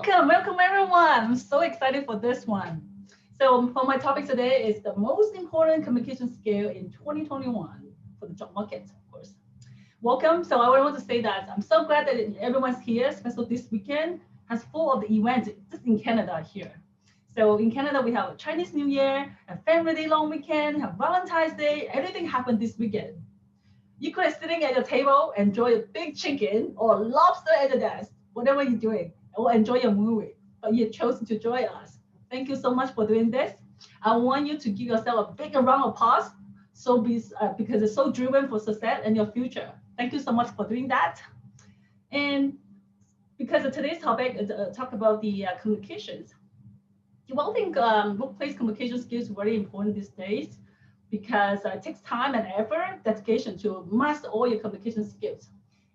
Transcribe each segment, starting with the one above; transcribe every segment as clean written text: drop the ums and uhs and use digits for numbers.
Welcome everyone. I'm so excited for this one. So for my topic today is the most important communication skill in 2021 for the job market, of course. Welcome. So I want to say that I'm so glad that everyone's here, especially this weekend has full of the events just in Canada here. So in Canada, we have a Chinese New Year, a Family Day long weekend, have Valentine's Day, everything happened this weekend. You could have sitting at your table, enjoy a big chicken or lobster at your desk, whatever you're doing, or enjoy your movie. But you chose to join us. Thank you so much for doing this. I want you to give yourself a big round of applause. Because it's so driven for success and your future. Thank you so much for doing that. And because of today's topic is talk about the communications. You will think workplace communication skills are very important these days because it takes time and effort, dedication to master all your communication skills.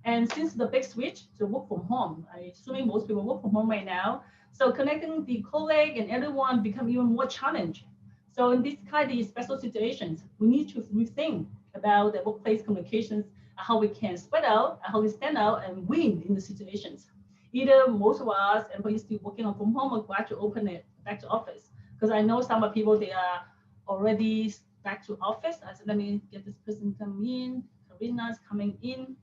And since the big switch to work from home, I assuming most people work from home right now, so connecting the colleague and everyone become even more challenging. So in this kind of special situations, we need to rethink about the workplace communications, how we can spread out, how we stand out and win in the situations. Either most of us employees still working on from home or glad to open it back to office. Because I know some of people, they are already back to office. I said, let me get this person come in. Karina's coming in.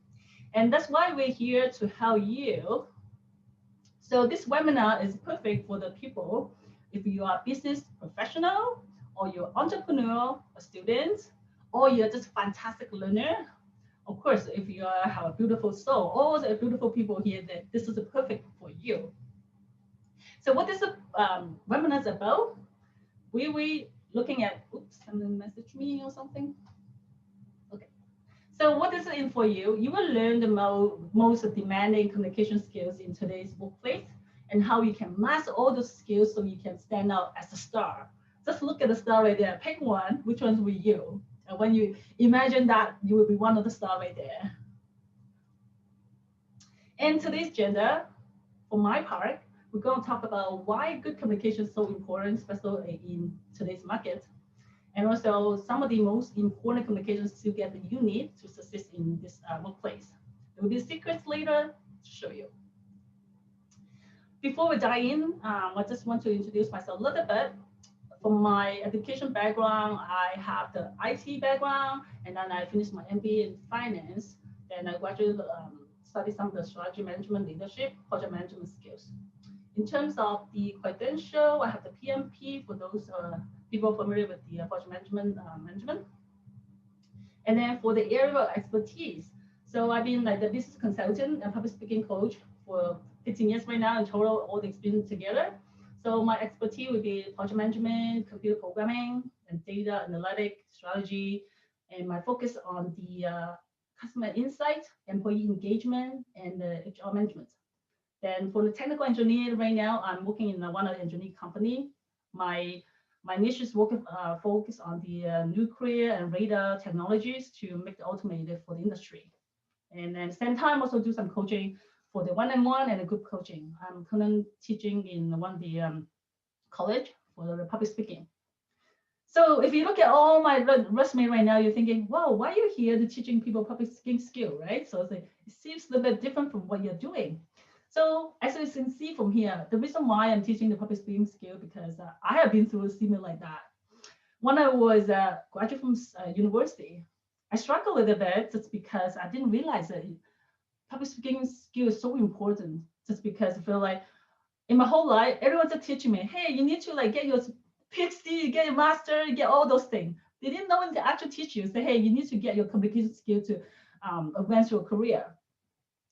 And that's why we're here to help you. So this webinar is perfect for the people if you are a business professional or you're entrepreneur or student, or you're just fantastic learner. Of course, if you have a beautiful soul, all the beautiful people here, that this is perfect for you. So what this webinar is about, we looking at, oops, someone messaged me or something. Okay. So what is it in for you? You will learn the most demanding communication skills in today's workplace and how you can master all those skills so you can stand out as a star. Just look at the star right there. Pick one. Which one's with you? And when you imagine that, you will be one of the stars right there. And today's agenda, for my part, we're going to talk about why good communication is so important, especially in today's market. And also some of the most important communication skills that you need to succeed in this workplace. There will be secrets later to show you. Before we dive in, I just want to introduce myself a little bit. From my education background, I have the IT background, and then I finished my MBA in finance. Then I graduated, studied some of the strategy management, leadership, project management skills. In terms of the credential, I have the PMP for those people familiar with the project management. And then for the area of expertise, so I've been like the business consultant and public speaking coach for 15 years right now in total, all the experience together. So my expertise would be project management, computer programming, and data analytic strategy. And my focus on the customer insight, employee engagement, and HR management. Then for the technical engineer right now, I'm working in one of the engineering company. My niche is focus on the nuclear and radar technologies to make the automated for the industry. And then at the same time, also do some coaching for the one-on-one and the group coaching. I'm currently teaching in one of the college for the public speaking. So if you look at all my resume right now, you're thinking, wow, why are you here to teaching people public speaking skill, right? So it seems a little bit different from what you're doing. So as you can see from here, the reason why I'm teaching the public speaking skill because I have been through a similar like that. When I was graduate from university, I struggled a little bit just because I didn't realize that public speaking skill is so important. Just because I feel like in my whole life, everyone's just teaching me, hey, you need to like get your PhD, get your master, get all those things. They didn't know when to actually teach you. Say, hey, you need to get your communication skill to advance your career.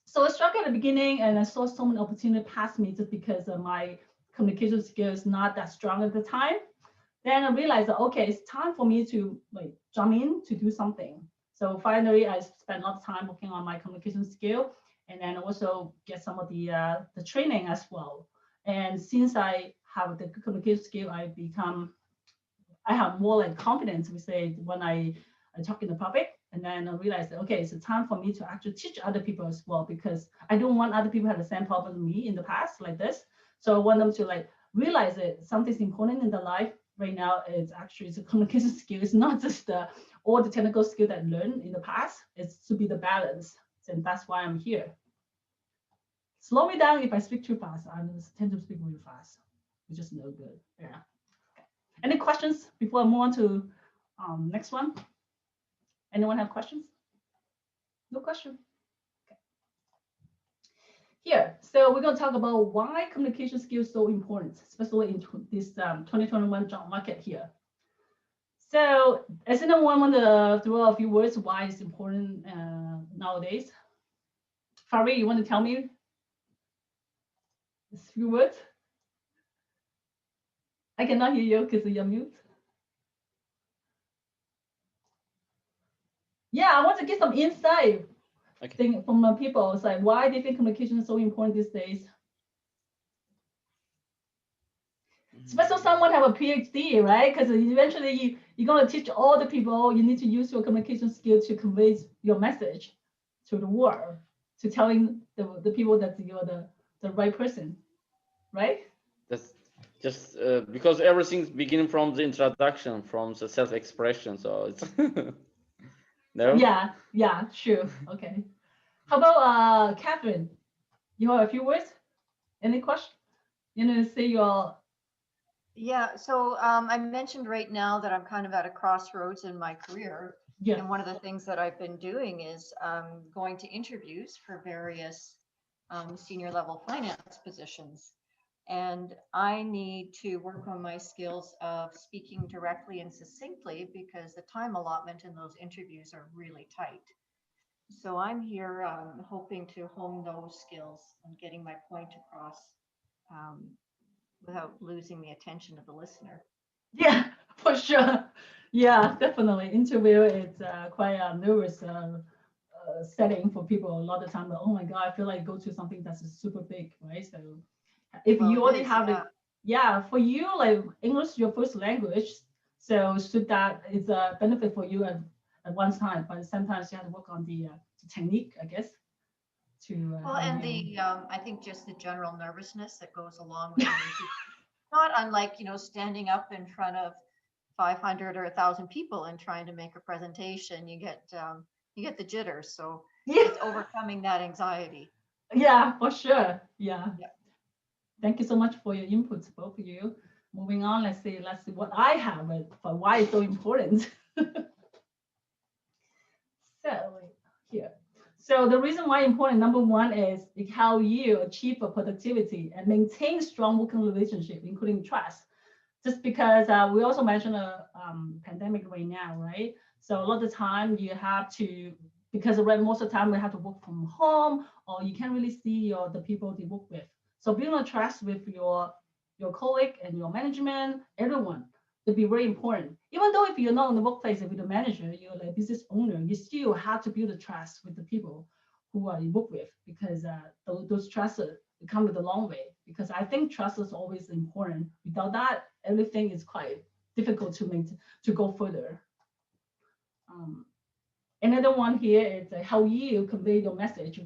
So I struggled at the beginning and I saw so many opportunities pass me just because of my communication skills not that strong at the time. Then I realized that, okay, it's time for me to like jump in to do something. So finally, I spent a lot of time working on my communication skill and then also get some of the training as well. And since I have the communication skill, I have more like confidence, we say, when I talk in the public. And then I realized that, okay, it's a time for me to actually teach other people as well, because I don't want other people to have the same problem with me in the past like this. So I want them to like realize that something's important in their life right now is actually the communication skill. It's not just all the technical skill that I learned in the past. It's to be the balance. And that's why I'm here. slow me down if I speak too fast. I tend to speak really fast, which is no good. Yeah. Any questions before I move on to next one? Anyone have questions? No question. Okay. Here, so we're going to talk about why communication skills so important, especially in this 2021 job market here. So, as anyone want to throw a few words why it's important nowadays? Carey, you want to tell me a few words? I cannot hear you because you're mute. Yeah, I want to get some insight from people. It's like, why do you think communication is so important these days? Especially someone have a PhD, right? Because eventually you're going to teach all the people, you need to use your communication skills to convey your message to the world, to telling the people that you're the right person, right? That's just because everything's beginning from the introduction, from the self-expression. So it's no. Yeah, sure. Okay. How about Catherine? You have a few words? Any question? You know, say your. Yeah, so I mentioned right now that I'm kind of at a crossroads in my career. Yeah. And one of the things that I've been doing is going to interviews for various senior level finance positions. And I need to work on my skills of speaking directly and succinctly because the time allotment in those interviews are really tight. So I'm here hoping to hone those skills and getting my point across without losing the attention of the listener. Yeah, for sure. Yeah, definitely. Interview is quite a nervous setting for people a lot of time. But, oh my God, I feel like go to something that's super big, right? So if you already have it, yeah, for you, like English, your first language. So should that is a benefit for you at one time, but sometimes you have to work on the technique, I guess. Well, and the I think just the general nervousness that goes along with it. Not unlike, standing up in front of 500 or 1,000 people and trying to make a presentation, you get the jitters. So it's overcoming that anxiety. Yeah, for sure. Yeah. Thank you so much for your inputs, both of you. Moving on, let's see what I have for why it's so important. So here. So the reason why important, number one, is how you achieve a productivity and maintain strong working relationship, including trust. Just because we also mentioned a pandemic right now, right? So a lot of time you have to, because most of the time we have to work from home, or you can't really see the people you work with. So building a trust with your colleague and your management, everyone, to be very important. Even though if you're not in the workplace, if you're the manager, you're the business owner, you still have to build a trust with the people who you work with, because those trusts come with a long way. Because I think trust is always important. Without that, everything is quite difficult to go further. Another one here is how you convey your message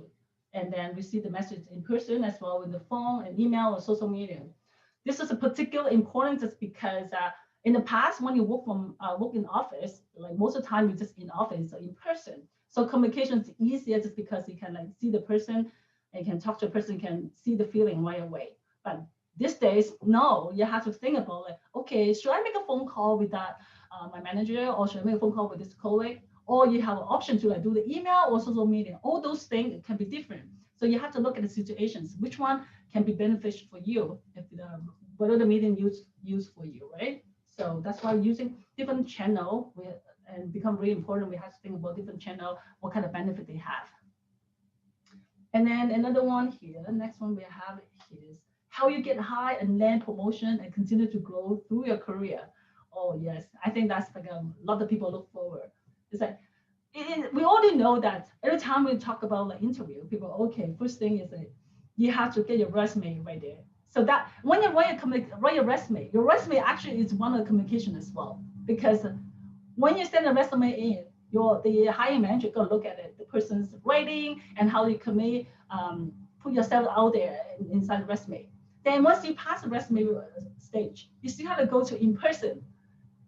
and then receive the message in person as well with the phone and email or social media. This is a particular importance just because in the past, when you work in office, like most of the time you're just in office or in person. So communication is easier just because you can see the person and can talk to a person, can see the feeling right away. But these days, no, you have to think about okay, should I make a phone call with my manager, or should I make a phone call with this colleague? Or you have an option to do the email or social media. All those things can be different. So you have to look at the situations. Which one can be beneficial for you? Whether the medium used for you, right? So that's why using different channel and become really important. We have to think about different channel, what kind of benefit they have. And then another one here, the next one we have is how you get high and land promotion and continue to grow through your career. Oh yes, I think that's like a lot of people look forward. It's like we already know that every time we talk about interview, people, okay, first thing is that you have to get your resume right there. So that when you write your resume, actually is one of the communication as well. Because when you send a resume in, the hiring manager gonna look at it, the person's writing and how you convey, put yourself out there inside the resume. Then once you pass the resume stage, you still have to go to in person.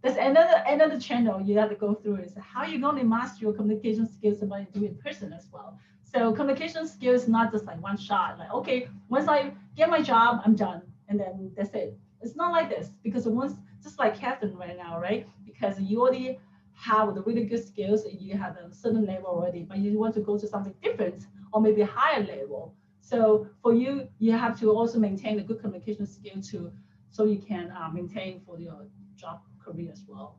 There's another channel you have to go through is how you're going to master your communication skills about doing in person as well. So communication skills not just like one shot, like, okay, once I get my job, I'm done. And then that's it. It's not like this because once, just like Catherine right now, right? Because you already have the really good skills and you have a certain level already, but you want to go to something different or maybe higher level. So for you, you have to also maintain a good communication skill to, so you can maintain for your job career as well.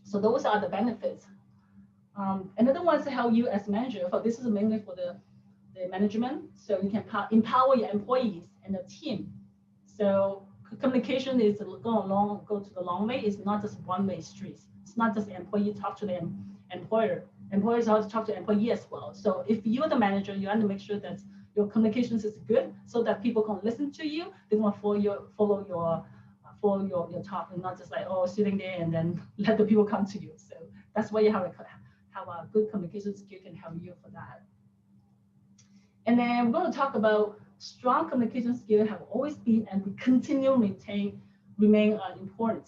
So those are the benefits. Another one is to help you as manager. For this is mainly for the management, so you can empower your employees and the team. So communication is go to the long way. It's not just one-way streets. It's not just employee talk to the employer. Employers have to talk to employee as well. So if you're the manager, you have to make sure that your communications is good, so that people can listen to you. They want to follow your talk, and not just like, oh, sitting there and then let the people come to you. So that's why you have a good communication skill can help you for that. And then we're going to talk about strong communication skill have always been and will continue remain important.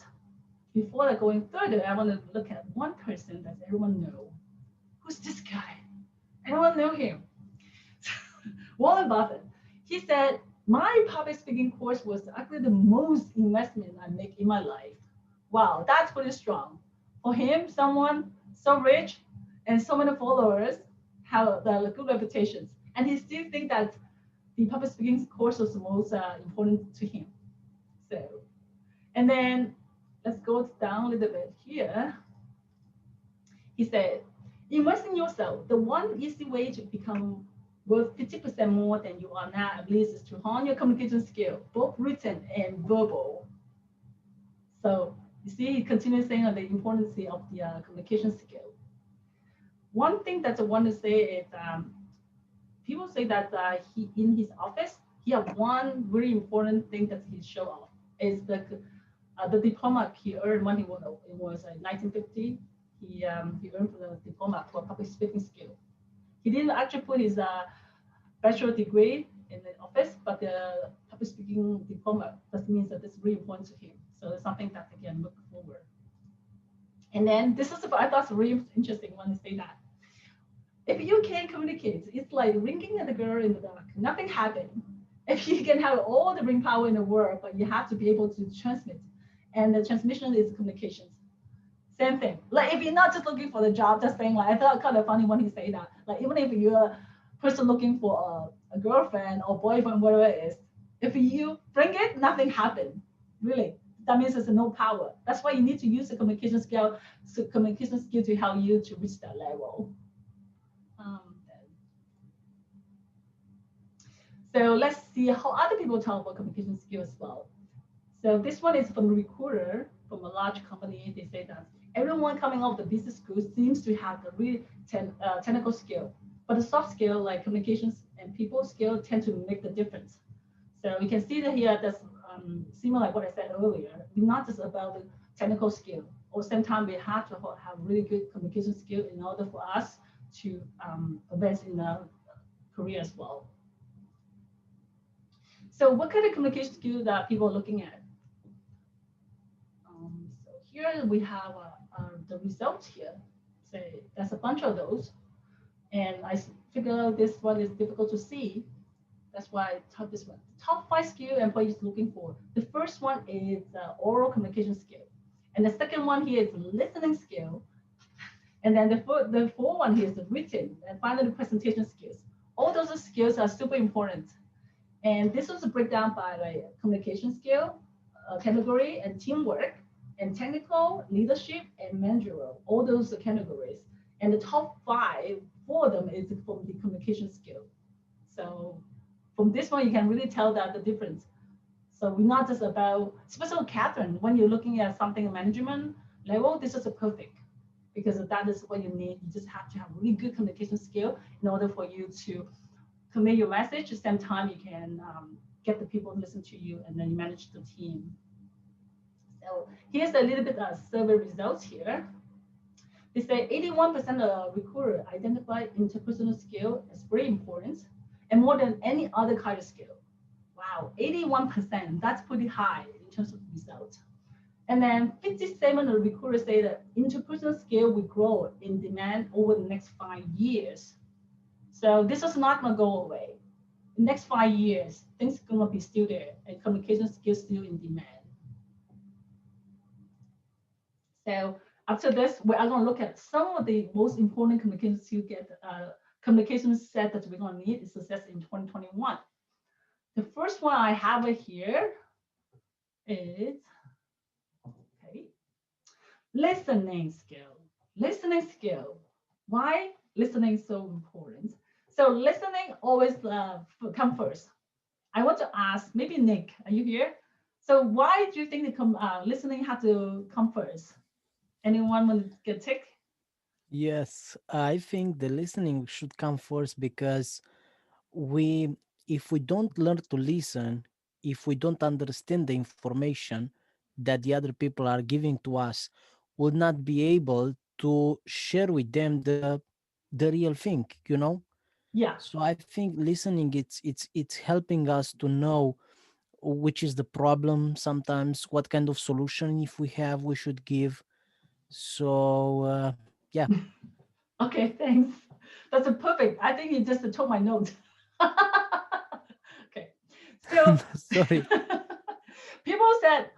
Before I going further, I want to look at one person that everyone know. Who's this guy? Everyone know him. Warren Buffett. He said, my public speaking course was actually the most investment I make in my life. Wow, that's pretty strong. For him, someone so rich and so many followers have the good reputations. And he still think that the public speaking course was the most important to him. So, and then let's go down a little bit here. He said, invest in yourself. The one easy way to become worth 50% more than you are now, at least, is to hone your communication skill, both written and verbal. So you see, he continues saying the importance of the communication skill. One thing that I want to say is, people say that he in his office, he have one very important thing that he show off is the diploma he earned when it was 1950. He earned the diploma for public speaking skill. He didn't actually put his bachelor degree in the office, but the public speaking diploma, that means that it's really important to him. So it's something that they can look forward. And then this is, I thought it's really interesting when they say that. If you can communicate, it's like ringing at the girl in the dark. Nothing happened. If you can have all the ring power in the world, but you have to be able to transmit. And the transmission is communications. Same thing. Like if you're not just looking for the job, just saying like, I thought kind of funny when he say that. Like even if you're a person looking for a girlfriend or boyfriend, whatever it is, if you bring it, nothing happened. Really. That means there's no power. That's why you need to use the communication skill to help you to reach that level. So let's see how other people talk about communication skills as well. So this one is from a recruiter from a large company. They say that everyone coming out of the business school seems to have the really technical skill, but the soft skill like communications and people skill tend to make the difference. So you can see that here that's similar like what I said earlier. It's not just about the technical skill. At the same time, we have to have really good communication skill in order for us to advance in our career as well. So what kind of communication skills that people are looking at? So here we have the results here. So there's a bunch of those. And I figure this one is difficult to see. That's why I taught this one. Top 5 skill employees looking for. The first one is oral communication skill. And the second one here is listening skill. And then the fourth one here is the written. And finally, the presentation skills. All those skills are super important. And this was a breakdown by like communication skill, category, and teamwork, and technical, leadership, and managerial, all those categories. And the top 5 for them is from the communication skill. So from this one, you can really tell that the difference. So we're not just about, especially Catherine, when you're looking at something at management level, this is a perfect, because that is what you need. You just have to have really good communication skill in order for you to convey your message. At the same time, you can get the people to listen to you, and then you manage the team. So here's a little bit of survey results here. They say 81% of recruiters identify interpersonal skill as very important and more than any other kind of skill. Wow, 81%, that's pretty high in terms of results. And then 57% of recruiters say that interpersonal skill will grow in demand over the next 5 years. So this is not gonna go away. Next 5 years, things gonna be still there, and communication skills still in demand. So after this, we are gonna look at some of the most important communication skill communication set that we're gonna need to success in 2021. The first one I have it here is okay, listening skill. Listening skill. Why listening is so important? So listening always come first. I want to ask, maybe Nick, are you here? So why do you think listening have to come first? Anyone want to get tick? Yes, I think the listening should come first because we, if we don't learn to listen, if we don't understand the information that the other people are giving to us, will not be able to share with them the real thing, you know. Yeah. So I think listening, it's helping us to know which is the problem sometimes, what kind of solution if we have we should give. So yeah. Okay, thanks. That's a perfect. I think you just took my note. Okay. So Sorry. people said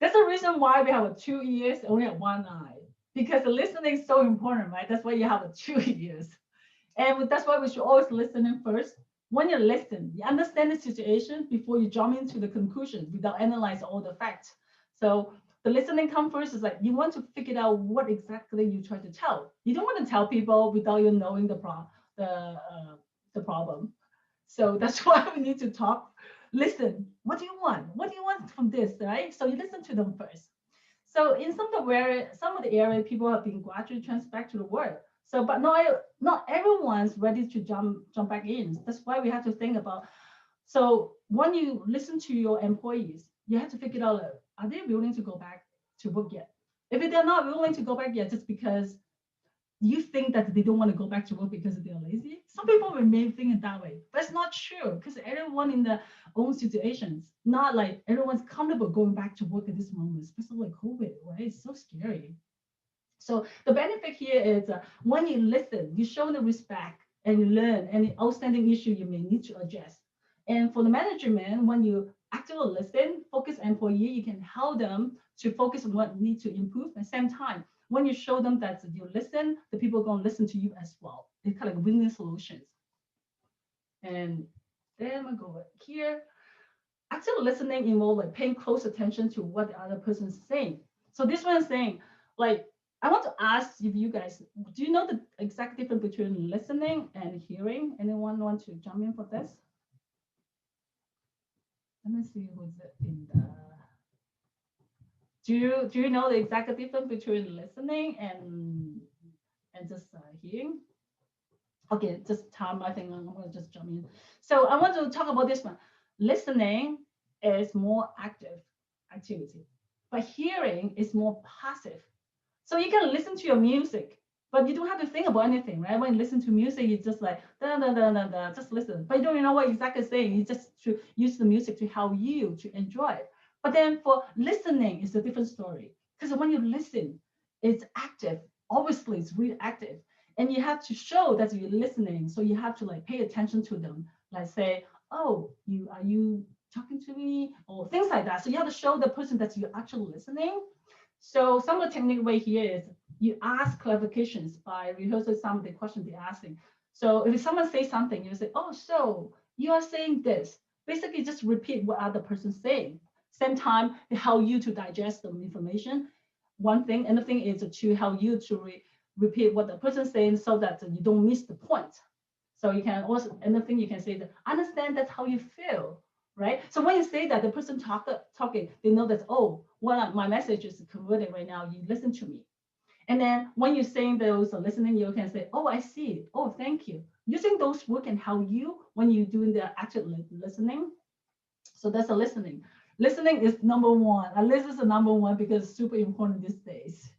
that's the reason why we have a 2 ears, only one eye. Because the listening is so important, right? That's why you have a 2 ears. And that's why we should always listen in first. When you listen, you understand the situation before you jump into the conclusion without analyze all the facts. So the listening comes first is like you want to figure out what exactly you try to tell. You don't want to tell people without you knowing the problem. So that's why we need to talk. Listen, what do you want? What do you want from this, right? So you listen to them first. So in some of the area people have been gradually transferred back to the work. So, but not everyone's ready to jump back in. That's why we have to think about. So when you listen to your employees, you have to figure out are they willing to go back to work yet? If they're not willing to go back yet, just because you think that they don't want to go back to work because they're lazy. Some people may think it that way, but it's not true because everyone in their own situations, not like everyone's comfortable going back to work at this moment, especially like COVID, right? It's so scary. So the benefit here is when you listen, you show the respect and you learn any outstanding issue you may need to address. And for the management, when you actively listen, focus employee, you can help them to focus on what need to improve. At the same time, when you show them that you listen, the people are going to listen to you as well. It's kind of like win-win solutions. And then we go here. Active listening involves like paying close attention to what the other person is saying. So this one is saying, like, I want to ask if you guys, do you know the exact difference between listening and hearing? Anyone want to jump in for this? Let me see who's in the. Do you know the exact difference between listening and just hearing? Okay, just time. I think I'm gonna just jump in. So I want to talk about this one. Listening is more active activity, but hearing is more passive. So you can listen to your music, but you don't have to think about anything, right? When you listen to music, you just like da da da da da, just listen. But you don't even know what exactly saying. You just to use the music to help you to enjoy it. But then for listening, it's a different story. Because when you listen, it's active. Obviously, it's really active. And you have to show that you're listening. So you have to like pay attention to them. Like say, oh, you talking to me? Or things like that. So you have to show the person that you're actually listening. So some of the technique way here is you ask clarifications by rehearsing some of the questions they're asking. So if someone says something, you say, oh, so you are saying this. Basically, just repeat what other person's saying. Same time, they help you to digest the information. One thing, another thing is to help you to repeat what the person's saying so that you don't miss the point. So you can also, another thing you can say that, understand that's how you feel, right? So when you say that, the person talking, they know that, oh, well, my message is converted right now, you listen to me. And then when you're saying those listening, you can say, oh, I see. Oh, thank you. Using those words can help you when you're doing the active listening. So that's a listening. Listening is number one. At least it's the number one because it's super important these days.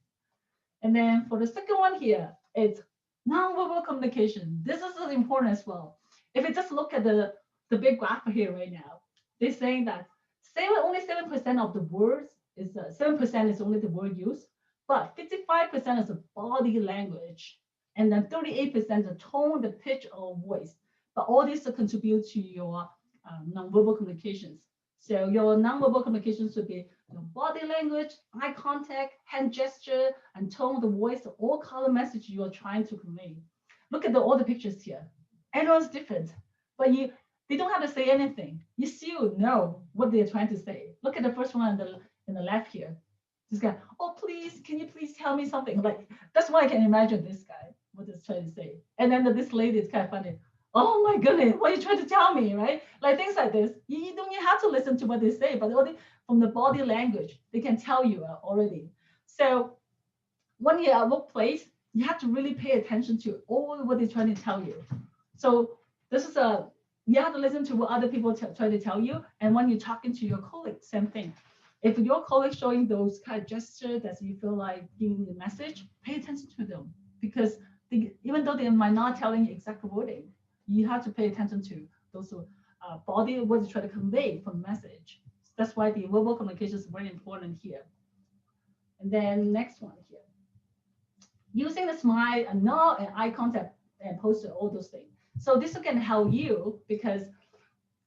And then for the second one here, it's nonverbal communication. This is important as well. If you just look at the big graph here right now, they're saying that only 7% of the words is 7% is only the word used, but 55% is the body language. and then 38% the tone, the pitch, or voice. But all these contribute to your nonverbal communications. So your nonverbal communications would be your body language, eye contact, hand gesture, and tone of the voice, all color message you are trying to convey. Look at all the pictures here. Everyone's different, but they don't have to say anything. You still know what they're trying to say. Look at the first one in the left here. This guy, oh, please, can you please tell me something? Like, that's why I can imagine this guy, what he's trying to say. And then this lady is kind of funny. Oh my goodness, what are you trying to tell me, right? Like things like this. You don't even have to listen to what they say, but from the body language, they can tell you already. So when you're at workplace, you have to really pay attention to all what they're trying to tell you. So this is you have to listen to what other people try to tell you. And when you're talking to your colleagues, same thing. If your colleagues showing those kind of gestures that you feel like giving the message, pay attention to them, because even though they might not telling you exact wording, you have to pay attention to those body, what you try to convey from the message. That's why the verbal communication is very important here. And then next one here, using the smile and nod and eye contact and posture, all those things. So this can help you, because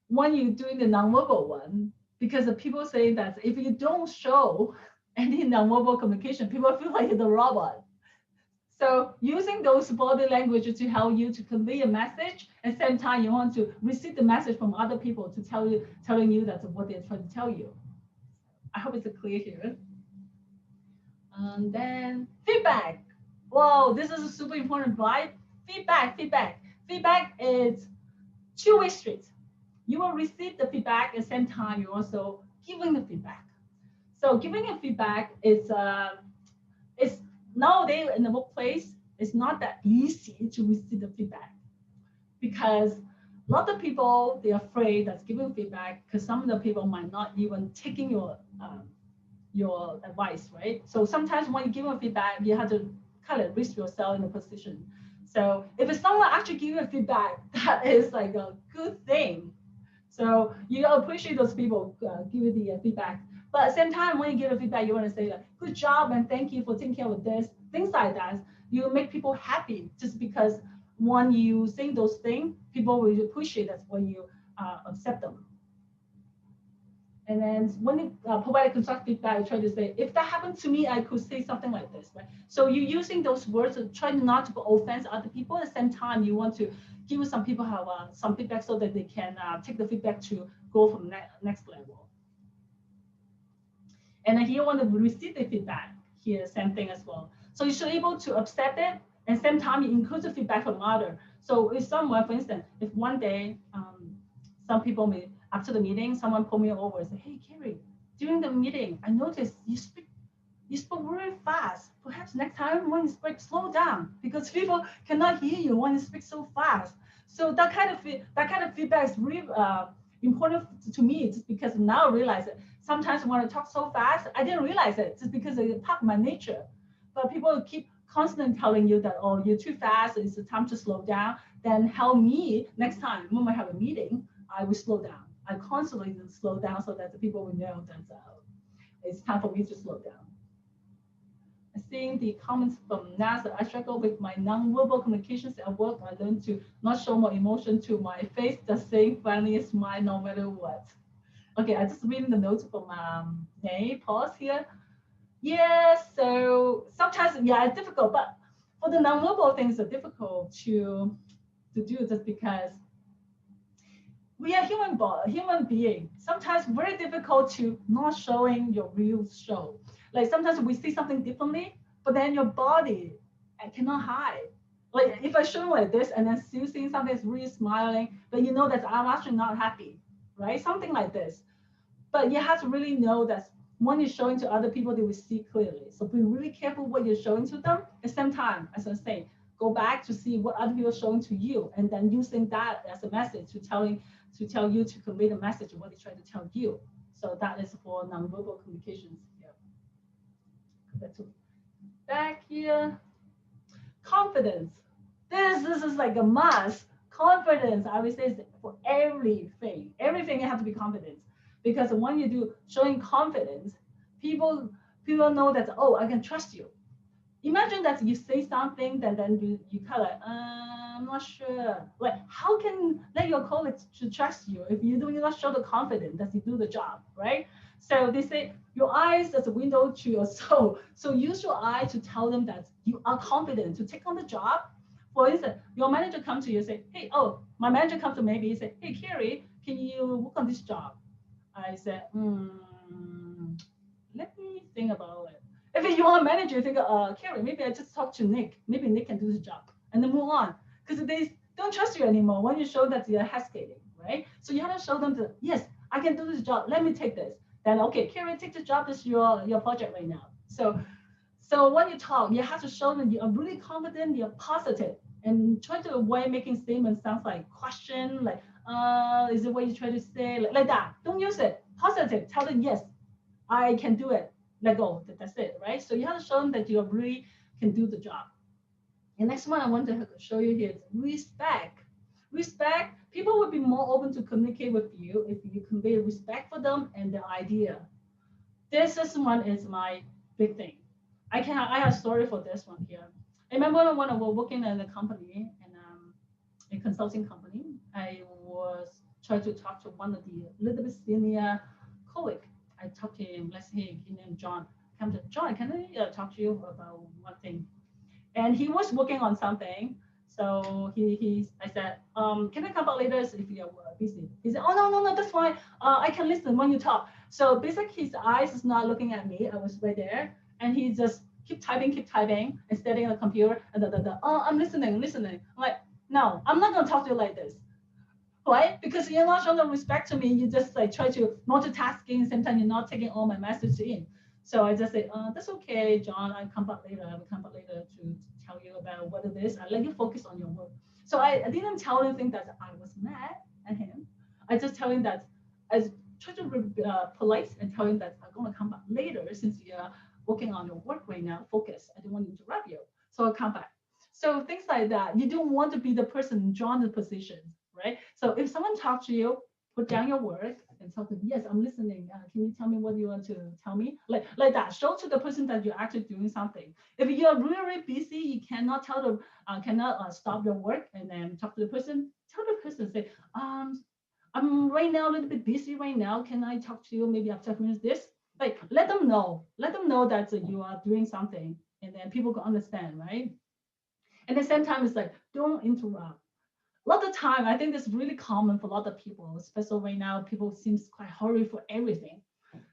when you're doing the nonverbal one, because the people say that if you don't show any nonverbal communication, people feel like you're the robot. So using those body language to help you to convey a message, at the same time you want to receive the message from other people to telling you that's what they're trying to tell you. I hope it's clear here. And then feedback. Whoa, this is super important, right? Feedback is two-way street. You will receive the feedback at the same time you're also giving the feedback. So giving a feedback is nowadays in the workplace, it's not that easy to receive the feedback, because a lot of people, they're afraid that giving feedback, because some of the people might not even taking your advice, right? So sometimes when you give a feedback, you have to kind of risk yourself in a position. So if someone actually give you a feedback, that is like a good thing. So you appreciate those people give you the feedback. But at the same time, when you give a feedback, you want to say like, good job and thank you for taking care of this, things like that. You make people happy, just because when you say those things, people will appreciate that when you accept them. And then when you provide constructive feedback, you try to say, if that happened to me, I could say something like this, right? So you're using those words to try not to offend other people. At the same time, you want to give some people have some feedback so that they can take the feedback to go from next level. And then here you want to receive the feedback. Here, same thing as well. So you should be able to accept it, and at the same time, you include the feedback from others. So if someone, for instance, if one day, some people may, after the meeting, someone pulled me over and said, hey, Carey, during the meeting, I noticed you spoke very fast. Perhaps next time when you speak, slow down, because people cannot hear you when you speak so fast. So that kind of feedback is really important to me, just because now I realize it. Sometimes when I talk so fast, I didn't realize it, just because it's part of my nature. But people keep constantly telling you that, oh, you're too fast, it's time to slow down. Then help me next time when we have a meeting, I will slow down. I constantly slow down so that the people will know that it's time for me to slow down. Seeing the comments from NASA, I struggle with my nonverbal communications at work. I learned to not show more emotion to my face, just saying friendly smile no matter what. Okay, I just reading the notes from Nay, pause here. Yeah, so sometimes, yeah, it's difficult, but for the nonverbal things are difficult to do, just because we are human being. Sometimes very difficult to not showing your real show. Like sometimes we see something differently, but then your body cannot hide. Like if I show like this and then still seeing something that's really smiling, but you know that I'm actually not happy, right? Something like this. But you have to really know that when you're showing to other people, they will see clearly. So be really careful what you're showing to them. At the same time, as I say, go back to see what other people are showing to you, and then using that as a message to tell you to convey the message of what they're trying to tell you. So that is for nonverbal communications. Back here, confidence. This is like a must. Confidence, I would say, is for everything. Everything you have to be confident, because when you do showing confidence, people know that, oh, I can trust you. imagine that you say something, then you kind of, I'm not sure. Like, how can let your colleagues to trust you if you do not show the confidence that you do the job, right? So they say your eyes as a window to your soul. So use your eye to tell them that you are confident to take on the job. For instance, your manager comes to you and say, hey, oh, my manager comes to maybe say, hey, Carey, can you work on this job? I said, let me think about it. If you want a manager, you think, Carey, maybe I just talk to Nick. Maybe Nick can do the job and then move on. Because they don't trust you anymore when you show that you're hesitating, right? So you have to show them that, yes, I can do this job. Let me take this. Then, okay, Carey, take the job. This is your project right now. So when you talk, you have to show them you are really confident, you're positive, and try to avoid making statements sounds like question, like, is it what you try to say? Like that. Don't use it. Positive. Tell them, yes, I can do it. Let go. That's it, right? So you have to show them that you really can do the job. The next one I want to show you here is respect. Respect. People will be more open to communicate with you if you convey respect for them and their idea. This one is my big thing. I have a story for this one here. I remember when I was working in a company and a consulting company, I was trying to talk to one of the little bit senior colleague. I talked to him, let's say his name John. Come to John, can I talk to you about one thing? And he was working on something. So I said, can I come back later if you're busy? He said, oh no, that's fine. I can listen when you talk. So basically his eyes is not looking at me. I was right there, and he just keep typing, and studying on the computer. And oh, I'm listening. I'm like, no, I'm not gonna talk to you like this, right? Because you're not showing the respect to me. You just like try to multitasking. Same time, you're not taking all my message in. So I just say, that's okay, John. I'll come back later. I will come back later to tell you about what it is. I'll let you focus on your work. So I didn't tell anything that I was mad at him. I just tell him that I try to be polite and tell him that I'm going to come back later since you're working on your work right now. Focus. I don't want to interrupt you. So I'll come back. So things like that. You don't want to be the person drawn the position, right? So if someone talks to you, put down your work and tell them, yes, I'm listening. Can you tell me what you want to tell me? Like that. Show to the person that you're actually doing something. If you're really busy, you cannot tell them, cannot stop your work and then talk to the person. Tell the person, say, I'm right now a little bit busy right now. Can I talk to you maybe after finish this? Like let them know. Let them know that you are doing something, and then people can understand, right? And at the same time, it's like don't interrupt. A lot of time, I think this is really common for a lot of people, especially right now, people seems quite hurry for everything.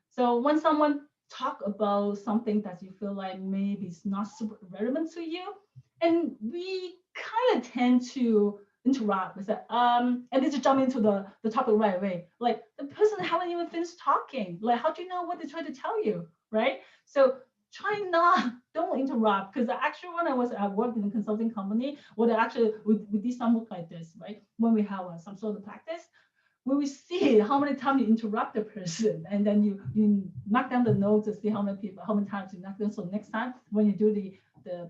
So when someone talk about something that you feel like maybe is not super relevant to you, and we kind of tend to interrupt. We say, and then to jump into the topic right away. Like the person haven't even finished talking. Like, how do you know what they try to tell you, right? So try not, don't interrupt. Because actually, when I was at work in a consulting company, what actually we did some work like this, right? When we have some sort of practice, when we see how many times you interrupt the person, and then you knock down the notes to see how many times you knock them. So next time when you do the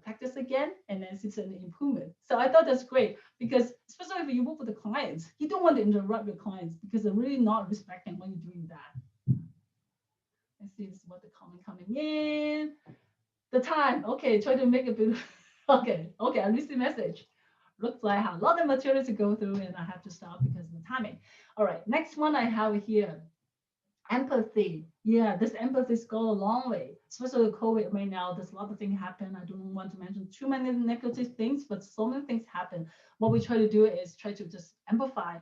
practice again, and then it's an improvement. So I thought that's great because especially if you work with the clients, you don't want to interrupt your clients because they're really not respecting when you're doing that. Let's see, this is what the comment coming in. The time, okay, try to make it beautiful. Okay, I received the message. Looks like I have a lot of material to go through and I have to stop because of the timing. All right, next one I have here. Empathy. Yeah, this empathy goes a long way, especially with COVID right now. There's a lot of things happen. I don't want to mention too many negative things, but so many things happen. What we try to do is try to just empathy,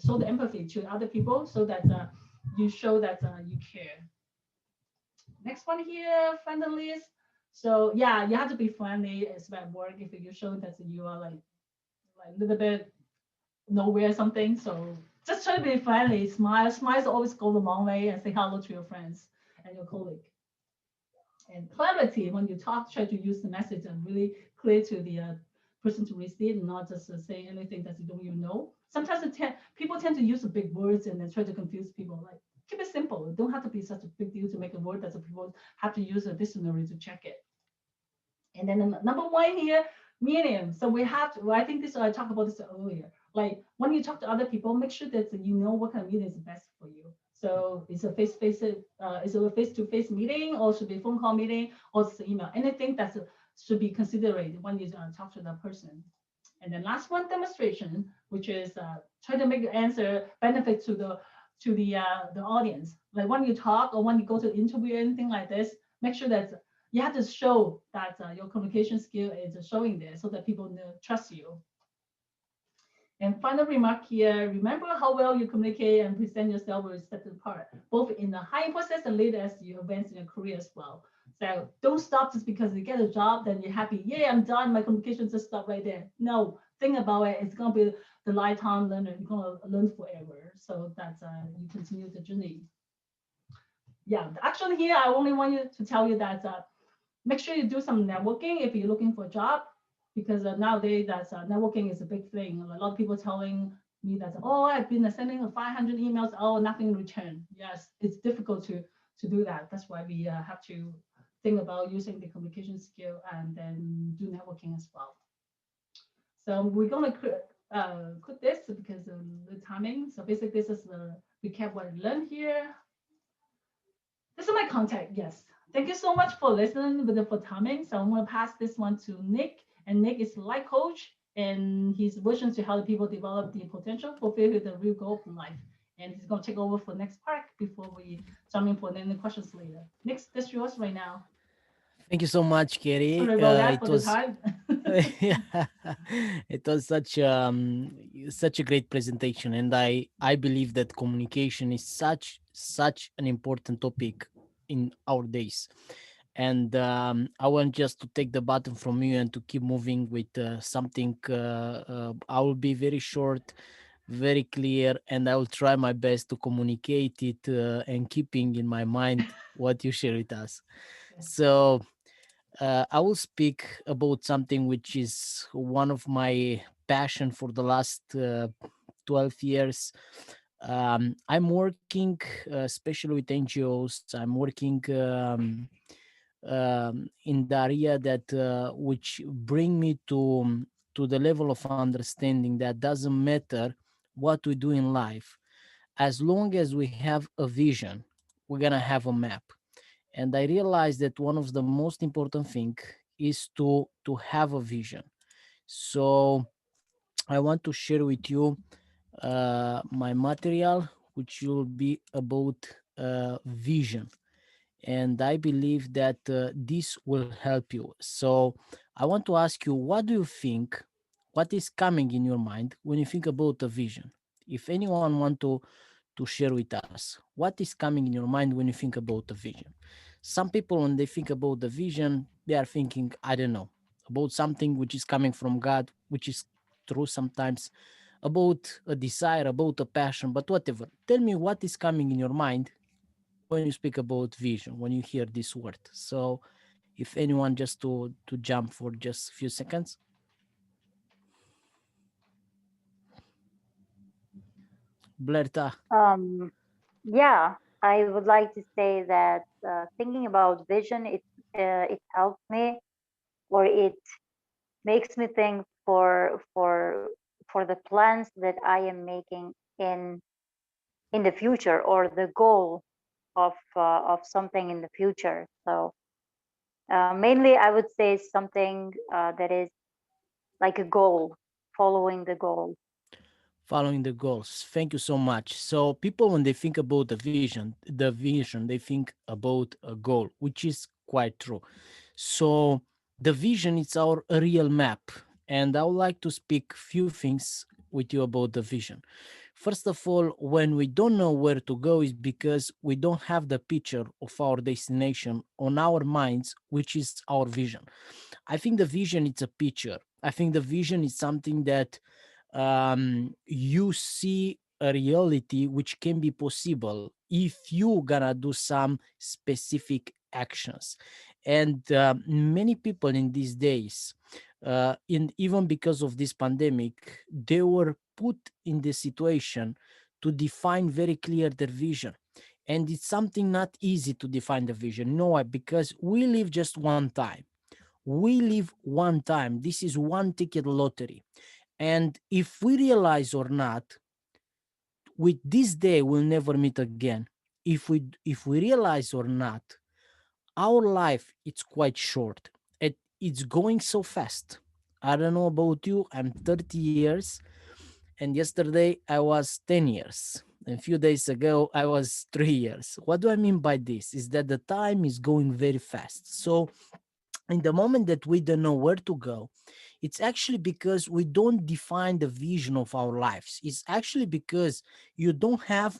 show the empathy to other people so that you show that you care. Next one here, friendly list. So yeah, you have to be friendly as at work if you show that you are like a little bit nowhere something. So just try to be friendly. Smiles always go a long way, and say hello to your friends and your colleague. And clarity, when you talk, try to use the message and really clear to the person to receive, and not just say anything that you don't even know. Sometimes people tend to use the big words and then try to confuse people. Like keep it simple. It don't have to be such a big deal to make a word that the people have to use a dictionary to check it. And then the number one here, medium. So we have to, I think this, I talked about this earlier. Like when you talk to other people, make sure that you know what kind of medium is best for you. So it's a face-to-face, is it a face-to-face meeting, or should be phone call meeting, or it's email? Anything that should be considered when you talk to that person. And then last one, demonstration, which is try to make the answer benefit to the audience. Like when you talk or when you go to interview, anything like this, make sure that you have to show that your communication skill is showing there, so that people trust you. And final remark here, remember how well you communicate and present yourself will set you apart, both in the hiring process and later as you advance in your career as well. So don't stop just because you get a job, then you're happy. Yeah, I'm done. My communication just stopped right there. No, think about it. It's going to be the lifetime learner. You're going to learn forever. So that's you continue the journey. Yeah, actually here, I only want you to tell you that make sure you do some networking if you're looking for a job, because nowadays that's networking is a big thing. A lot of people telling me that, oh, I've been sending 500 emails, oh, nothing in return. Yes, it's difficult to do that. That's why we have to think about using the communication skill and then do networking as well. So we're gonna quit this because of the timing. So basically, this is the recap what I learned here. This is my contact. Yes. Thank you so much for listening with the for timing. So I'm gonna pass this one to Nick, and Nick is life coach, and his vision to help people develop the potential, fulfill the real goal in life. And he's gonna take over for next part before we jump in for any questions later. Nick, this yours right now. Thank you so much, Carey. Sorry about that It for the was time. yeah, it was such a great presentation, and I believe that communication is such an important topic in our days. And I want just to take the button from you and to keep moving with something. I will be very short, very clear, and I will try my best to communicate it and keeping in my mind what you share with us. So I will speak about something which is one of my passion for the last 12 years. I'm working, especially with NGOs. I'm working in the area that which bring me to the level of understanding that doesn't matter what we do in life, as long as we have a vision, we're gonna have a map. And I realized that one of the most important thing is to have a vision. So I want to share with you my material, which will be about vision, and I believe that this will help you. So I want to ask you, what do you think, what is coming in your mind when you think about a vision? If anyone want to share with us, what is coming in your mind when you think about the vision? Some people, when they think about the vision, they are thinking, I don't know, about something which is coming from God, which is true sometimes, about a desire, about a passion, but whatever. Tell me what is coming in your mind when you speak about vision, when you hear this word. So if anyone just to jump for just a few seconds. Blerta. Um, yeah, I would like to say that thinking about vision, it helps me, or it makes me think for the plans that I am making in the future, or the goal of something in the future. So mainly, I would say something that is like a goal, following the goal. Following the goals. Thank you so much. So people, when they think about the vision, they think about a goal, which is quite true. So the vision is our real map, and I would like to speak few things with you about the vision. First of all, when we don't know where to go, is because we don't have the picture of our destination on our minds, which is our vision. I think the vision is a picture. I think the vision is something that you see a reality which can be possible if you gonna do some specific actions. And many people in these days, in even because of this pandemic, they were put in the situation to define very clear their vision. And it's something not easy to define the vision. No, why? Because we live just one time. We live one time. This is one ticket lottery. And if we realize or not, with this day we'll never meet again. If we realize or not, our life it's quite short. It's going so fast. I don't know about you. I'm 30 years, and yesterday I was 10 years. And a few days ago I was 3 years. What do I mean by this? Is that the time is going very fast. So in the moment that we don't know where to go, it's actually because we don't define the vision of our lives. It's actually because you don't have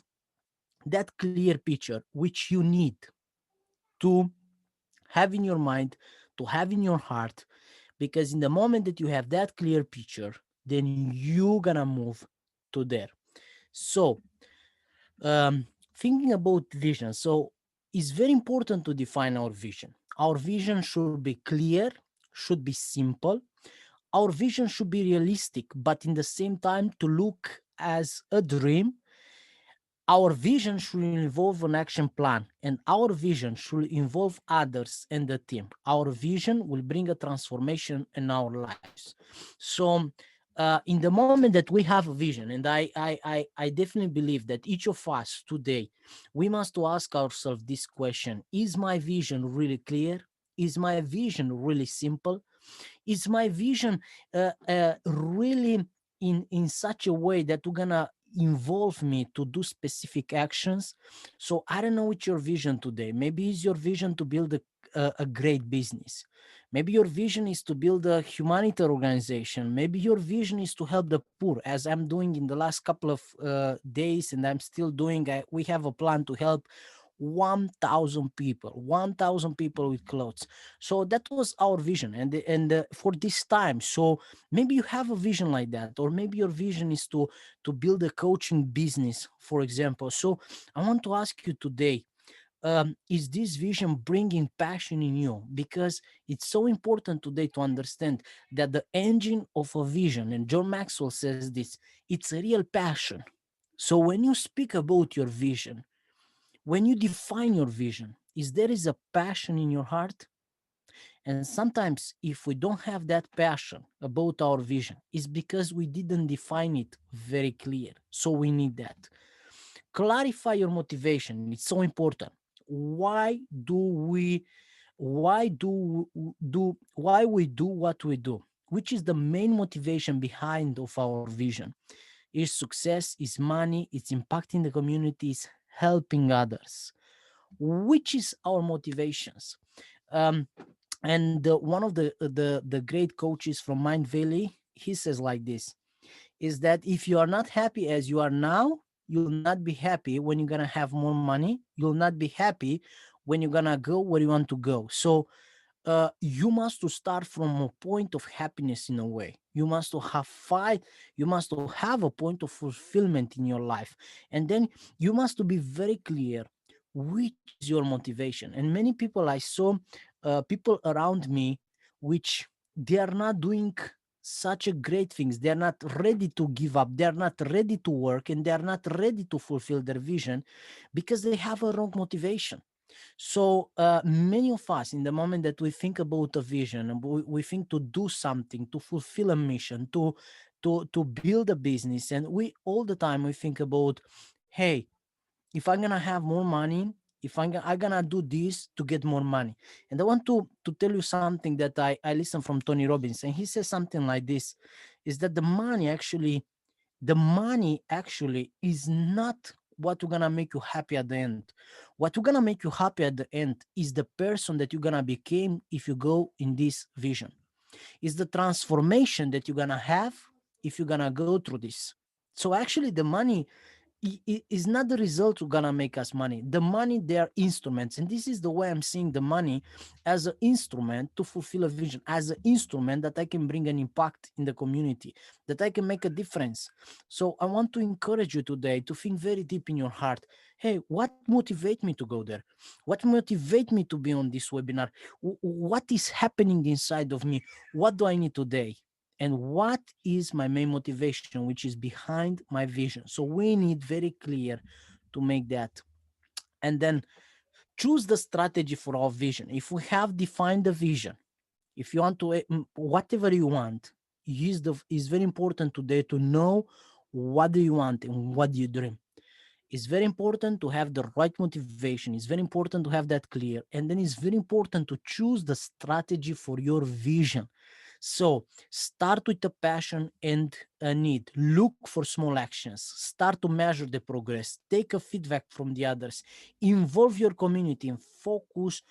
that clear picture which you need to have in your mind, to have in your heart, because in the moment that you have that clear picture, then you're gonna move to there. So thinking about vision, so it's very important to define our vision. Our vision should be clear, should be simple. Our vision should be realistic, but in the same time to look as a dream. Our vision should involve an action plan, and our vision should involve others and the team. Our vision will bring a transformation in our lives. So, in the moment that we have a vision, and I definitely believe that each of us today, we must to ask ourselves this question: is my vision really clear? Is my vision really simple? Is my vision really in such a way that we're gonna involve me to do specific actions? So I don't know what's your vision today. Maybe it's your vision to build a great business. Maybe your vision is to build a humanitarian organization. Maybe your vision is to help the poor, as I'm doing in the last couple of days, and I'm still doing. We have a plan to help 1,000 people with clothes. So that was our vision, and for this time. So maybe you have a vision like that, or maybe your vision is to build a coaching business, for example. So I want to ask you today, is this vision bringing passion in you? Because it's so important today to understand that the engine of a vision, and John Maxwell says this, it's a real passion. So when you speak about your vision, when you define your vision, is there is a passion in your heart? And sometimes if we don't have that passion about our vision, it's because we didn't define it very clear. So we need that. Clarify your motivation. It's so important. Why do we why we do what we do? Which is the main motivation behind of our vision? Is success, is money, it's impacting the communities, helping others. Which is our motivations? Um, and one of the great coaches from Mind Valley, he says like this: is that if you are not happy as you are now, you'll not be happy when you're gonna have more money. You'll not be happy when you're gonna go where you want to go. So you must to start from a point of happiness in a way. You must to have fight. You must to have a point of fulfillment in your life, and then you must to be very clear which is your motivation. And many people I saw, people around me, which they are not doing such a great things. They are not ready to give up. They are not ready to work, and they are not ready to fulfill their vision because they have a wrong motivation. So many of us, in the moment that we think about a vision, and we think to do something, to fulfill a mission, to build a business, and we all the time we think about, hey, if I'm gonna have more money, if I'm gonna do this to get more money. And I want to tell you something that I listened from Tony Robbins, and he says something like this: is that the money actually is not what will gonna make you happy at the end. What will gonna make you happy at the end is the person that you're gonna become if you go in this vision. Is the transformation that you're gonna have if you're gonna go through this. So actually the money is not the result who gonna make us money. The money, they are instruments, and this is the way I'm seeing the money, as an instrument to fulfill a vision, as an instrument that I can bring an impact in the community, that I can make a difference. So I want to encourage you today to think very deep in your heart. Hey, what motivates me to go there? What motivates me to be on this webinar? What is happening inside of me? What do I need today? And what is my main motivation, which is behind my vision? So we need very clear to make that. And then choose the strategy for our vision. If we have defined the vision, if you want to, whatever you want, is very important today to know what do you want and what do you dream. It's very important to have the right motivation. It's very important to have that clear. And then it's very important to choose the strategy for your vision. So start with a passion and a need. Look for small actions. Start to measure the progress. Take a feedback from the others. Involve your community and focus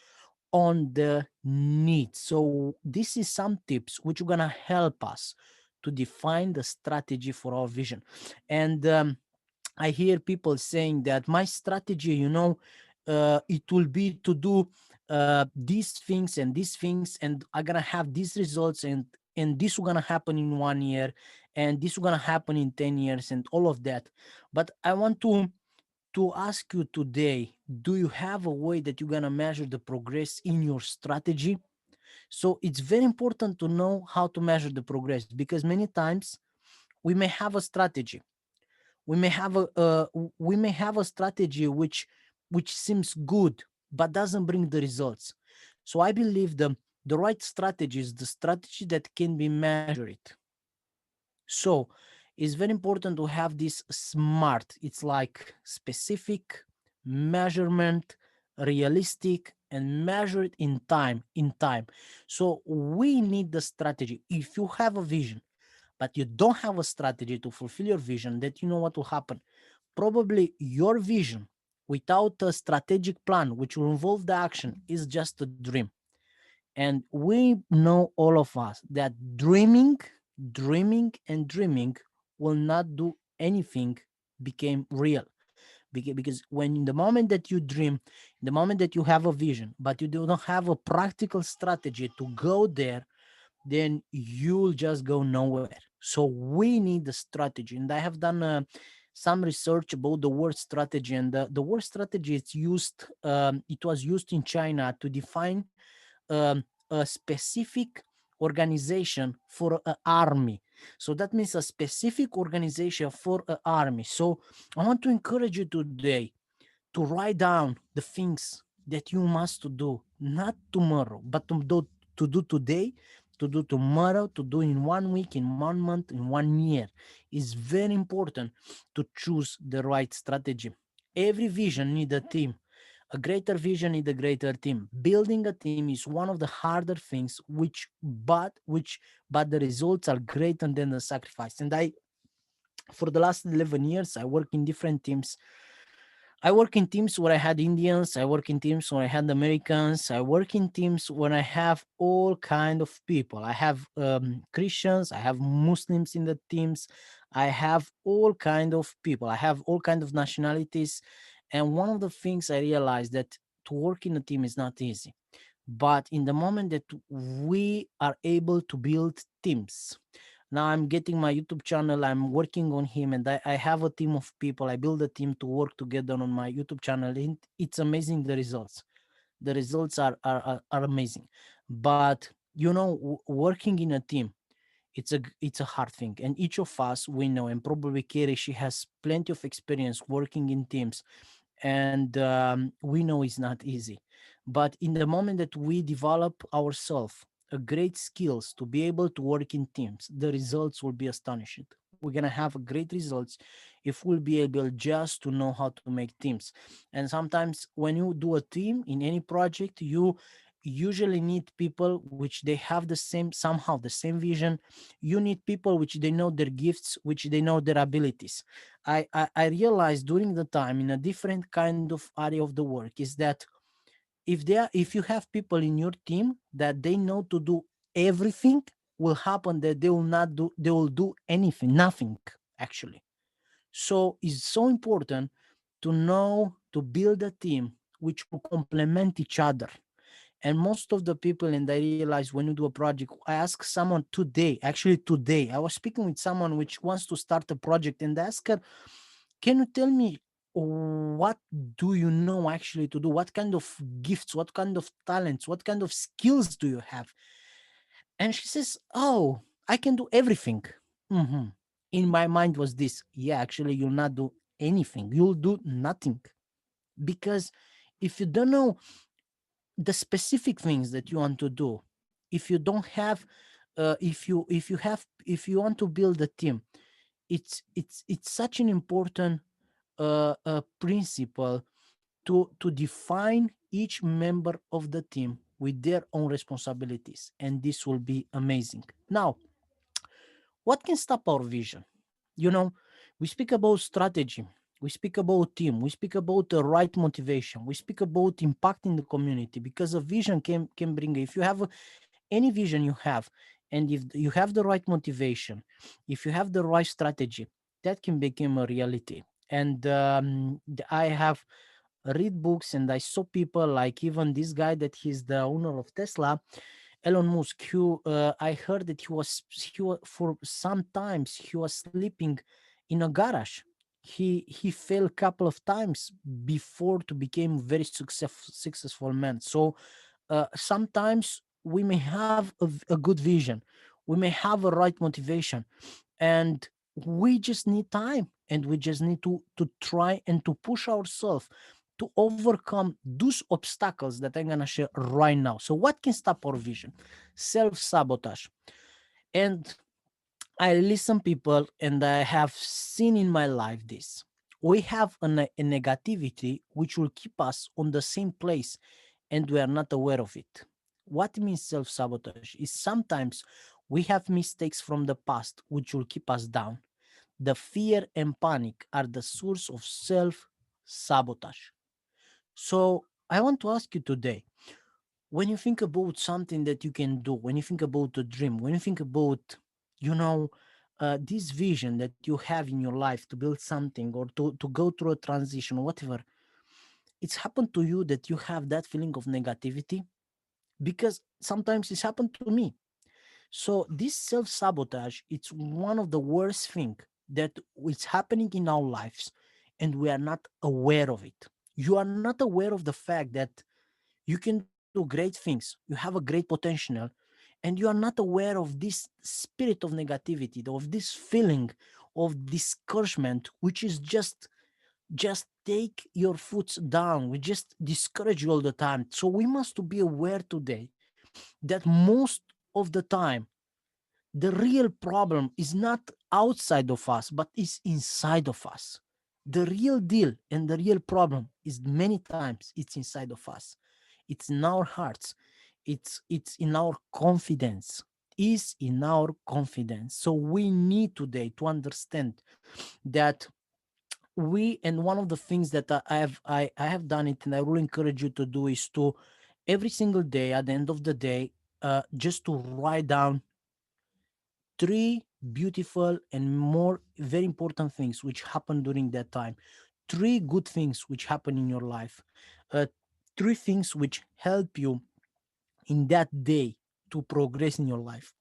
on the needs. So this is some tips which are gonna help us to define the strategy for our vision. And I hear people saying that my strategy, it will be to do these things and these things, and I'm gonna have these results, and this will gonna happen in 1 year, and this will gonna happen in 10 years, and all of that. But I want to ask you today, do you have a way that you're gonna measure the progress in your strategy? So it's very important to know how to measure the progress, because many times we may have a strategy, we may have a strategy which seems good but doesn't bring the results. So I believe the right strategy is the strategy that can be measured. So it's very important to have this smart. It's like specific, measurement, realistic, and measured in time. So we need the strategy. If you have a vision but you don't have a strategy to fulfill your vision, that you know what will happen. Probably your vision without a strategic plan, which will involve the action, is just a dream. And we know, all of us, that dreaming will not do anything became real. Because when in the moment that you dream, the moment that you have a vision, but you don't have a practical strategy to go there, then you'll just go nowhere. So we need the strategy. And I have done some research about the word strategy, and the word strategy it's used. It was used in China to define a specific organization for an army. So that means a specific organization for an army. So I want to encourage you today to write down the things that you must do, not tomorrow, but to do today, to do tomorrow, to do in 1 week, in 1 month, in 1 year. It's very important to choose the right strategy. Every vision needs a team. A greater vision needs a greater team. Building a team is one of the harder things, but the results are greater than the sacrifice. And for the last 11 years, I work in teams where I had Indians. I work in teams where I had Americans. I work in teams when I have all kind of people. I have Christians. I have Muslims in the teams. I have all kind of people. I have all kind of nationalities. And one of the things I realized that to work in a team is not easy. But in the moment that we are able to build teams, now I'm getting my YouTube channel, I'm working on him, and I have a team of people. I build a team to work together on my YouTube channel, and it's amazing. The results are amazing. But working in a team, it's a hard thing, and each of us, we know, and probably Carey, she has plenty of experience working in teams, and we know it's not easy. But in the moment that we develop ourselves a great skills to be able to work in teams, the results will be astonishing. We're gonna have great results if we'll be able just to know how to make teams. And sometimes when you do a team in any project, you usually need people which they have the same vision. You need people which they know their gifts, which they know their abilities. I realized during the time in a different kind of area of the work is that if you have people in your team that they know to do everything, will happen that they will do anything, nothing actually. So it's so important to know to build a team which will complement each other. And most of the people, and I realize when you do a project, I ask someone today, I was speaking with someone which wants to start a project, and I ask her, can you tell me what do you know actually to do? What kind of gifts, what kind of talents, what kind of skills do you have? And she says, oh, I can do everything. Mhm. In my mind was this, yeah, actually, you'll not do anything. You'll do nothing. Because if you don't know the specific things that you want to do, if you don't have if you want to build a team, it's such an important principle to define each member of the team with their own responsibilities, and this will be amazing. Now, what can stop our vision? You know, we speak about strategy, we speak about team, we speak about the right motivation, we speak about impacting the community, because a vision can bring, if you have any vision you have, and if you have the right motivation, if you have the right strategy, that can become a reality. And I have read books, and I saw people like even this guy that he's the owner of Tesla, Elon Musk, who I heard that he was for sometimes he was sleeping in a garage. He fell a couple of times before to become very successful man. So sometimes we may have a good vision, we may have a right motivation, and we just need time, and we just need to try and to push ourselves to overcome those obstacles that I'm gonna share right now. So what can stop our vision? Self-sabotage. And I listen people, and I have seen in my life this. We have a negativity which will keep us on the same place, and we are not aware of it. What means self-sabotage is sometimes we have mistakes from the past which will keep us down. The fear and panic are the source of self-sabotage. So I want to ask you today, when you think about something that you can do, when you think about a dream, when you think about, you know, this vision that you have in your life to build something, or to go through a transition or whatever, it's happened to you that you have that feeling of negativity, because sometimes it's happened to me. So this self-sabotage, it's one of the worst thing that is happening in our lives, and we are not aware of it. You are not aware of the fact that you can do great things, you have a great potential, and you are not aware of this spirit of negativity, of this feeling of discouragement, which is just take your foot down, we just discourage you all the time. So we must to be aware today that most of the time the real problem is not outside of us, but is inside of us. The real deal and the real problem is many times it's inside of us. It's in our hearts. It's in our confidence. Is in our confidence. So we need today to understand that we, and one of the things that I have done it, and I will encourage you to do, is to every single day at the end of the day, just to write down three beautiful and more very important things which happen during that time, three good things which happen in your life, uh, three things which help you in that day to progress in your life.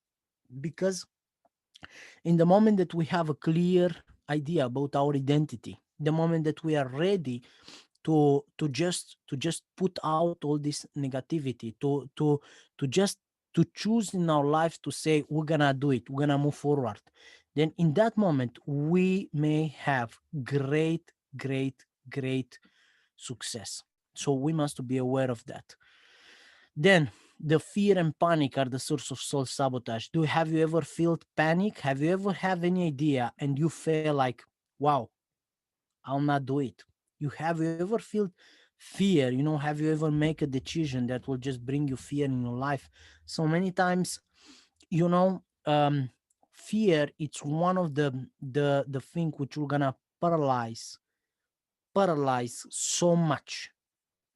Because in the moment that we have a clear idea about our identity, the moment that we are ready to just put out all this negativity, to just to choose in our life to say we're gonna do it, we're gonna move forward, then in that moment we may have great success. So we must be aware of that. Then the fear and panic are the source of self-sabotage. Have you ever felt panic? Have you ever have any idea and you feel like, wow, I'll not do it? You ever feel fear? Have you ever make a decision that will just bring you fear in your life? So many times, fear, it's one of the thing which will gonna paralyze so much,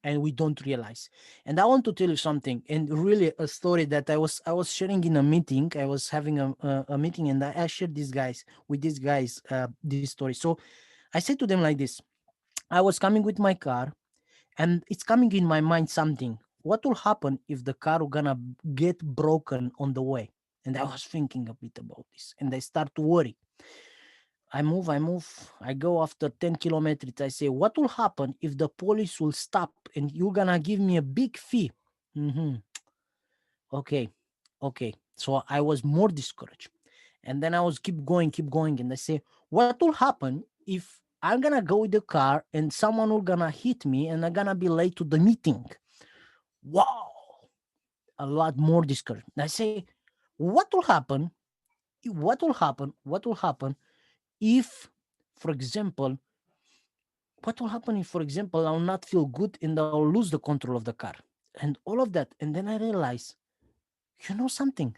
and we don't realize. And I want to tell you something, and really a story that I was sharing in a meeting. I was having a meeting, and I shared these guys this story. So I said to them like this: I was coming with my car, and it's coming in my mind something. What will happen if the car will gonna get broken on the way? And I was thinking a bit about this, and I start to worry. I move. I go after 10 kilometers. I say, what will happen if the police will stop and you're gonna give me a big fee? hmm Okay, okay. So I was more discouraged, and then I was keep going, and I say, what will happen if I'm gonna go with the car and someone will gonna hit me and I'm gonna be late to the meeting? Wow, a lot more discouraged. I say, what will happen? What will happen? What will happen if, for example, What will happen if, for example, I'll not feel good and I'll lose the control of the car and all of that? And then I realize, you know something?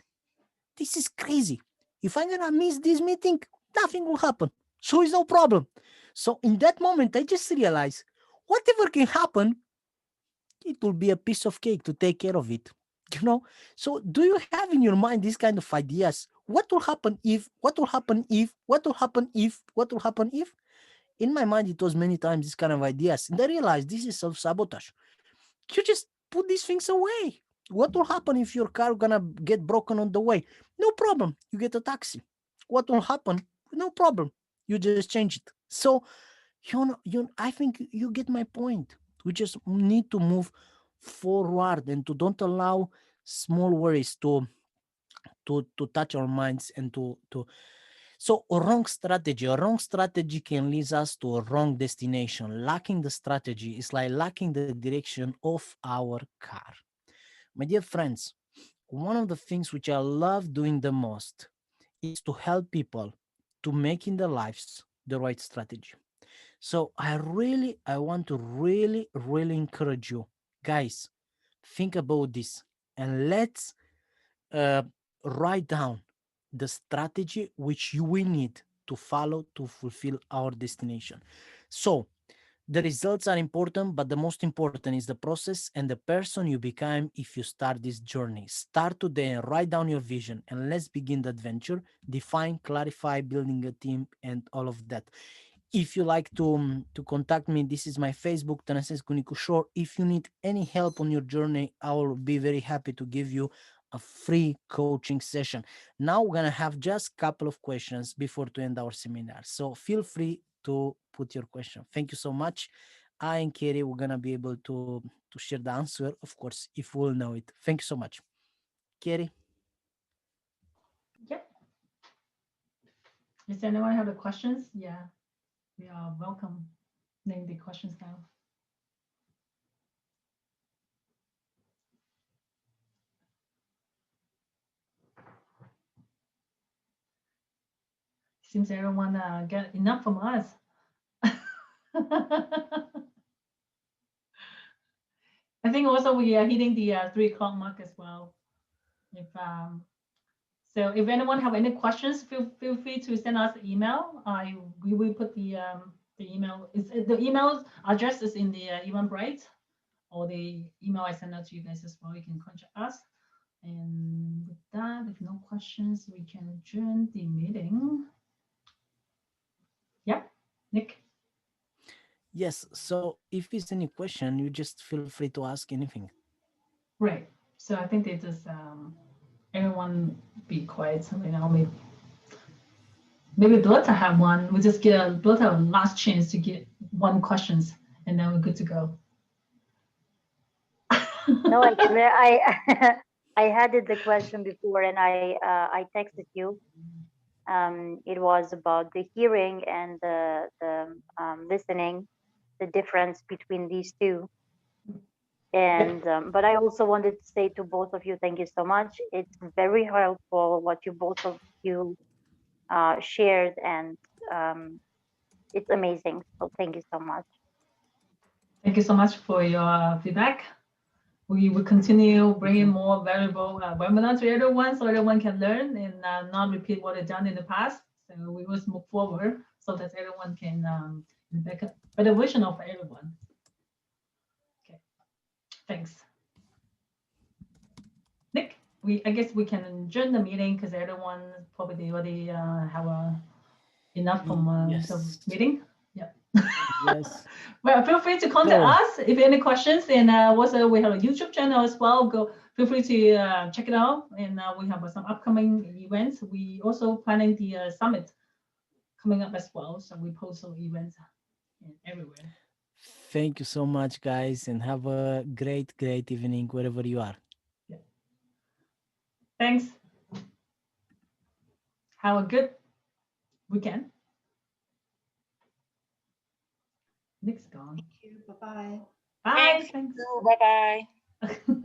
This is crazy. If I'm gonna miss this meeting, nothing will happen. So it's no problem. So in that moment, I just realized whatever can happen, it will be a piece of cake to take care of it. You know? So do you have in your mind these kind of ideas? What will happen if, what will happen if, what will happen if, what will happen if? In my mind, it was many times this kind of ideas. And I realized this is self-sabotage. You just put these things away. What will happen if your car gonna get broken on the way? No problem. You get a taxi. What will happen? No problem. You just change it. So I think you get my point. We just need to move forward and to don't allow small worries to touch our minds and to so a wrong strategy can lead us to a wrong destination. Lacking the strategy is like lacking the direction of our car. My dear friends, one of the things which I love doing the most is to help people to make in their lives the right strategy. So I want to really encourage you guys, think about this and let's uh, write down the strategy which you will need to follow to fulfill our destination. So the results are important, but the most important is the process and the person you become if you start this journey. Start today and write down your vision and let's begin the adventure. Define, clarify, building a team, and all of that. If you like to contact me, this is my Facebook, Tanases Kunikushore. If you need any help on your journey, I will be very happy to give you a free coaching session. Now we're gonna have just a couple of questions before to end our seminar. So feel free to put your question. Thank you so much. I and Carey, we're gonna be able to share the answer, of course, if we'll know it. Thank you so much. Carey? Yep. Does anyone have the questions? Yeah, we are welcome. Name the questions now. Seems everyone get enough from us. I think also we are hitting the 3 o'clock mark as well. If so, if anyone have any questions, feel free to send us an email. We will put the email. The email address is in the Eventbrite, or the email I send out to you guys as well. You can contact us. And with that, if no questions, we can adjourn the meeting. Yeah, Nick. Yes, so if there's any question, you just feel free to ask anything. Right. So I think they just everyone be quiet. So, maybe Bertha have one. We just get Bertha a last chance to get one questions, and then we're good to go. No, actually, I I had it the question before, and I texted you. It was about the hearing and the listening, the difference between these two. And but I also wanted to say to both of you, thank you so much. It's very helpful what you both of you shared, and it's amazing. So thank you so much. Thank you so much for your feedback. We will continue bringing more valuable webinars to everyone, so everyone can learn and not repeat what they've done in the past. So we will move forward so that everyone can better version of everyone. Okay, thanks. Nick, I guess we can adjourn the meeting because everyone probably already have enough from the meeting. Yeah. Yes. Well, feel free to contact us if any questions. And also we have a YouTube channel as well. Feel free to check it out. And we have some upcoming events. We also planning the summit coming up as well. So we post some events everywhere. Thank you so much, guys, and have a great evening wherever you are. Yeah. Thanks. Have a good weekend. Nick's gone. Thank you. Bye-bye. Bye. Thanks. Bye-bye.